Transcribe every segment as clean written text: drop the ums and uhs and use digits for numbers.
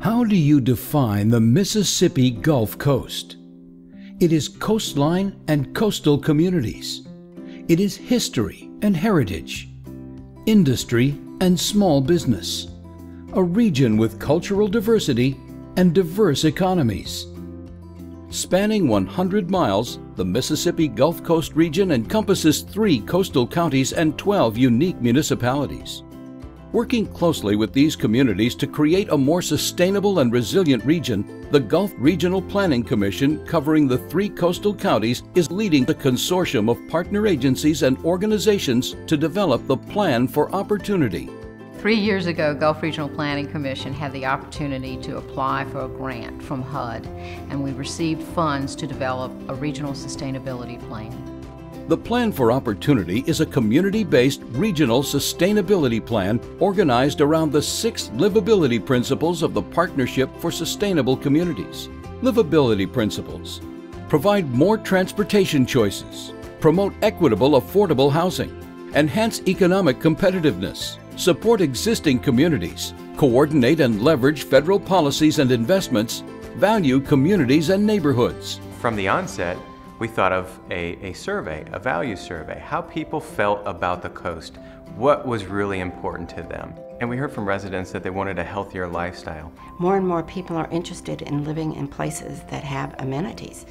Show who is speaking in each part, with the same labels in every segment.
Speaker 1: How do you define the Mississippi Gulf Coast? It is coastline and coastal communities. It is history and heritage, industry and small business, a region with cultural diversity and diverse economies. Spanning 100 miles, the Mississippi Gulf Coast region encompasses 3 coastal counties and 12 unique municipalities. Working closely with these communities to create a more sustainable and resilient region, the Gulf Regional Planning Commission, covering the 3 coastal counties, is leading the consortium of partner agencies and organizations to develop the Plan for Opportunity.
Speaker 2: 3 years ago, Gulf Regional Planning Commission had the opportunity to apply for a grant from HUD, and we received funds to develop a regional sustainability plan.
Speaker 1: The Plan for Opportunity is a community-based regional sustainability plan organized around the 6 livability principles of the Partnership for Sustainable Communities. Livability principles: provide more transportation choices, promote equitable, affordable housing, enhance economic competitiveness, support existing communities, coordinate and leverage federal policies and investments, value communities and neighborhoods.
Speaker 3: From the onset, we thought of a survey, a value survey, how people felt about the coast, what was really important to them. And we heard from residents that they wanted a healthier lifestyle.
Speaker 4: More and more people are interested in living in places that have amenities,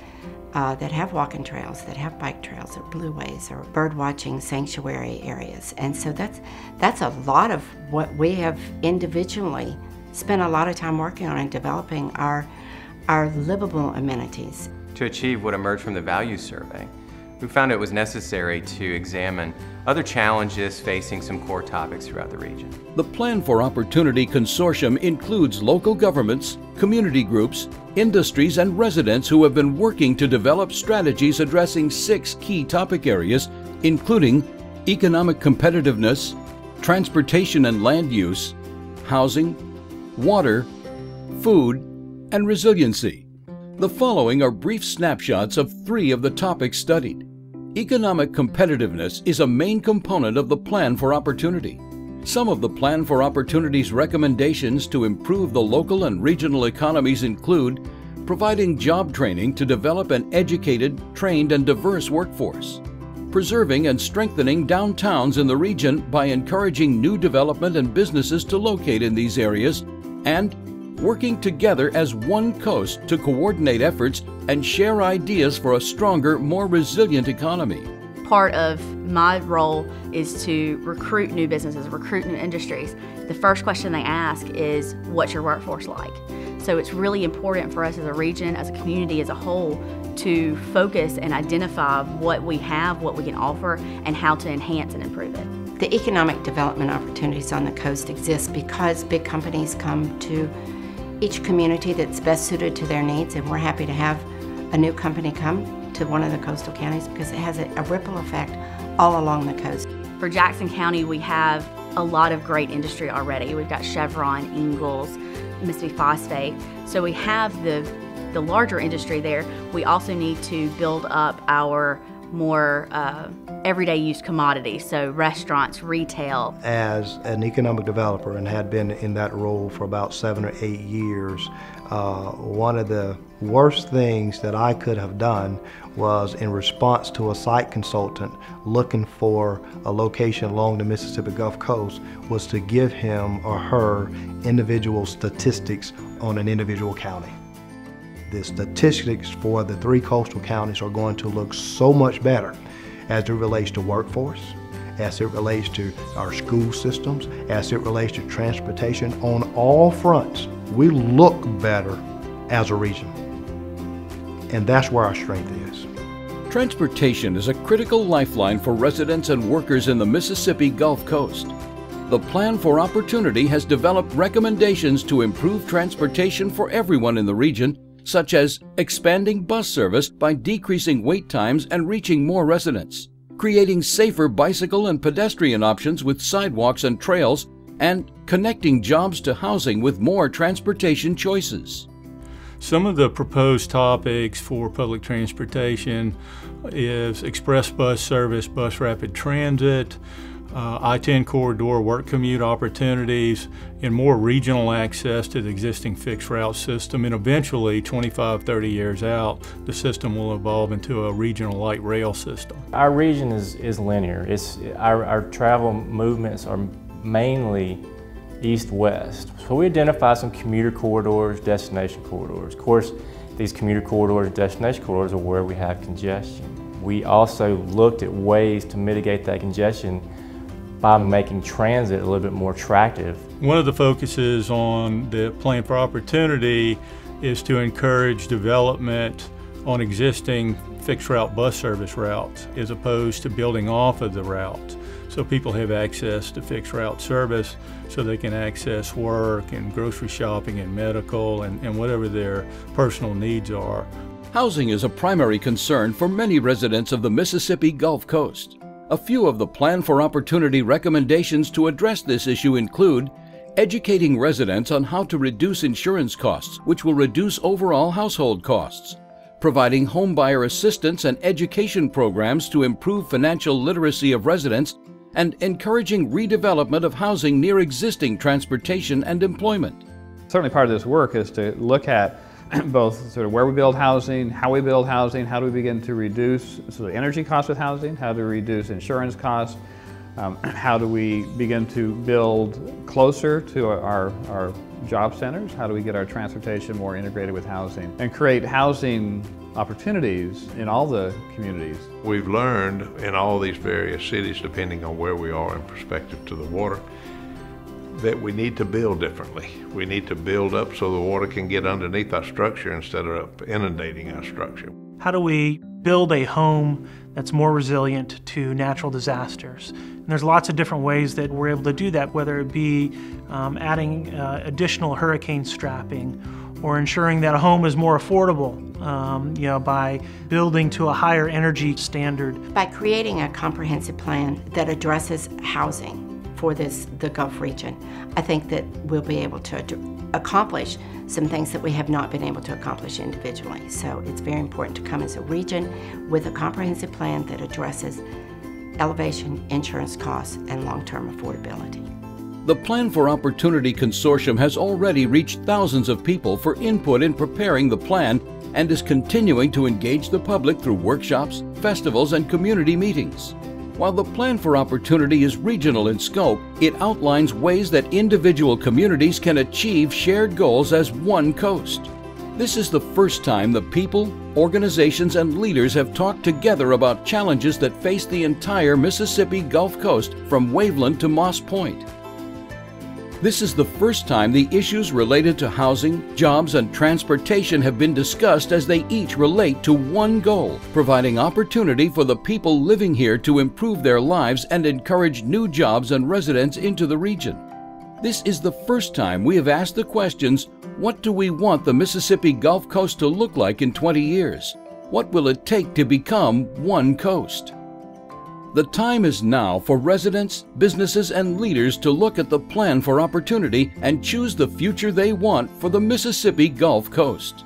Speaker 4: that have walking trails, that have bike trails or blueways or bird watching sanctuary areas. And so that's a lot of what we have individually spent a lot of time working on and developing our livable amenities.
Speaker 3: To achieve what emerged from the value survey, we found it was necessary to examine other challenges facing some core topics throughout the region.
Speaker 1: The Plan for Opportunity Consortium includes local governments, community groups, industries, and residents who have been working to develop strategies addressing 6 key topic areas, including economic competitiveness, transportation and land use, housing, water, food, and resiliency. The following are brief snapshots of 3 of the topics studied. Economic competitiveness is a main component of the Plan for Opportunity. Some of the Plan for Opportunity's recommendations to improve the local and regional economies include providing job training to develop an educated, trained, and diverse workforce, preserving and strengthening downtowns in the region by encouraging new development and businesses to locate in these areas, and working together as one coast to coordinate efforts and share ideas for a stronger, more resilient economy.
Speaker 5: Part of my role is to recruit new businesses, recruit new industries. The first question they ask is, what's your workforce like? So it's really important for us as a region, as a community as a whole, to focus and identify what we have, what we can offer, and how to enhance and improve it.
Speaker 4: The economic development opportunities on the coast exist because big companies come to each community that's best suited to their needs, and we're happy to have a new company come to one of the coastal counties because it has a ripple effect all along the coast.
Speaker 5: For Jackson County, we have a lot of great industry already. We've got Chevron, Ingalls, Mississippi Phosphate. So we have the larger industry there. We also need to build up our more everyday use commodities, so restaurants, retail.
Speaker 6: As an economic developer and had been in that role for about 7 or 8 years, one of the worst things that I could have done was, in response to a site consultant looking for a location along the Mississippi Gulf Coast, was to give him or her individual statistics on an individual county. The statistics for the 3 coastal counties are going to look so much better as it relates to workforce, as it relates to our school systems, as it relates to transportation. On all fronts, we look better as a region. And that's where our strength is.
Speaker 1: Transportation is a critical lifeline for residents and workers in the Mississippi Gulf Coast. The Plan for Opportunity has developed recommendations to improve transportation for everyone in the region, such as expanding bus service by decreasing wait times and reaching more residents, creating safer bicycle and pedestrian options with sidewalks and trails, and connecting jobs to housing with more transportation choices.
Speaker 7: Some of the proposed topics for public transportation is express bus service, bus rapid transit, I-10 corridor work commute opportunities, and more regional access to the existing fixed route system. And eventually, 25, 30 years out, the system will evolve into a regional light rail system.
Speaker 8: Our region is linear. Our travel movements are mainly east-west. So we identify some commuter corridors, destination corridors. Of course, these commuter corridors and destination corridors are where we have congestion. We also looked at ways to mitigate that congestion by making transit a little bit more attractive.
Speaker 7: One of the focuses on the Plan for Opportunity is to encourage development on existing fixed route bus service routes as opposed to building off of the routes. So people have access to fixed route service so they can access work and grocery shopping and medical and whatever their personal needs are.
Speaker 1: Housing is a primary concern for many residents of the Mississippi Gulf Coast. A few of the Plan for Opportunity recommendations to address this issue include educating residents on how to reduce insurance costs, which will reduce overall household costs, providing homebuyer assistance and education programs to improve financial literacy of residents, and encouraging redevelopment of housing near existing transportation and employment.
Speaker 9: Certainly part of this work is to look at both sort of where we build housing, how we build housing, how do we begin to reduce sort of energy costs with housing, how do we reduce insurance costs, how do we begin to build closer to our job centers, how do we get our transportation more integrated with housing, and create housing opportunities in all the communities.
Speaker 10: We've learned in all these various cities, depending on where we are in perspective to the water, that we need to build differently. We need to build up so the water can get underneath our structure instead of inundating our structure.
Speaker 11: How do we build a home that's more resilient to natural disasters? And there's lots of different ways that we're able to do that, whether it be adding additional hurricane strapping or ensuring that a home is more affordable, by building to a higher energy standard.
Speaker 4: By creating a comprehensive plan that addresses housing for the Gulf region, I think that we'll be able to accomplish some things that we have not been able to accomplish individually. So it's very important to come as a region with a comprehensive plan that addresses elevation, insurance costs, and long-term affordability.
Speaker 1: The Plan for Opportunity Consortium has already reached thousands of people for input in preparing the plan and is continuing to engage the public through workshops, festivals, and community meetings. While the Plan for Opportunity is regional in scope, it outlines ways that individual communities can achieve shared goals as one coast. This is the first time the people, organizations, and leaders have talked together about challenges that face the entire Mississippi Gulf Coast from Waveland to Moss Point. This is the first time the issues related to housing, jobs, and transportation have been discussed as they each relate to one goal, providing opportunity for the people living here to improve their lives and encourage new jobs and residents into the region. This is the first time we have asked the questions, what do we want the Mississippi Gulf Coast to look like in 20 years? What will it take to become one coast? The time is now for residents, businesses, and leaders to look at the Plan for Opportunity and choose the future they want for the Mississippi Gulf Coast.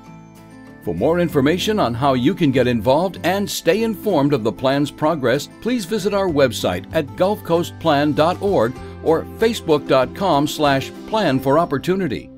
Speaker 1: For more information on how you can get involved and stay informed of the plan's progress, please visit our website at gulfcoastplan.org or facebook.com/planforopportunity.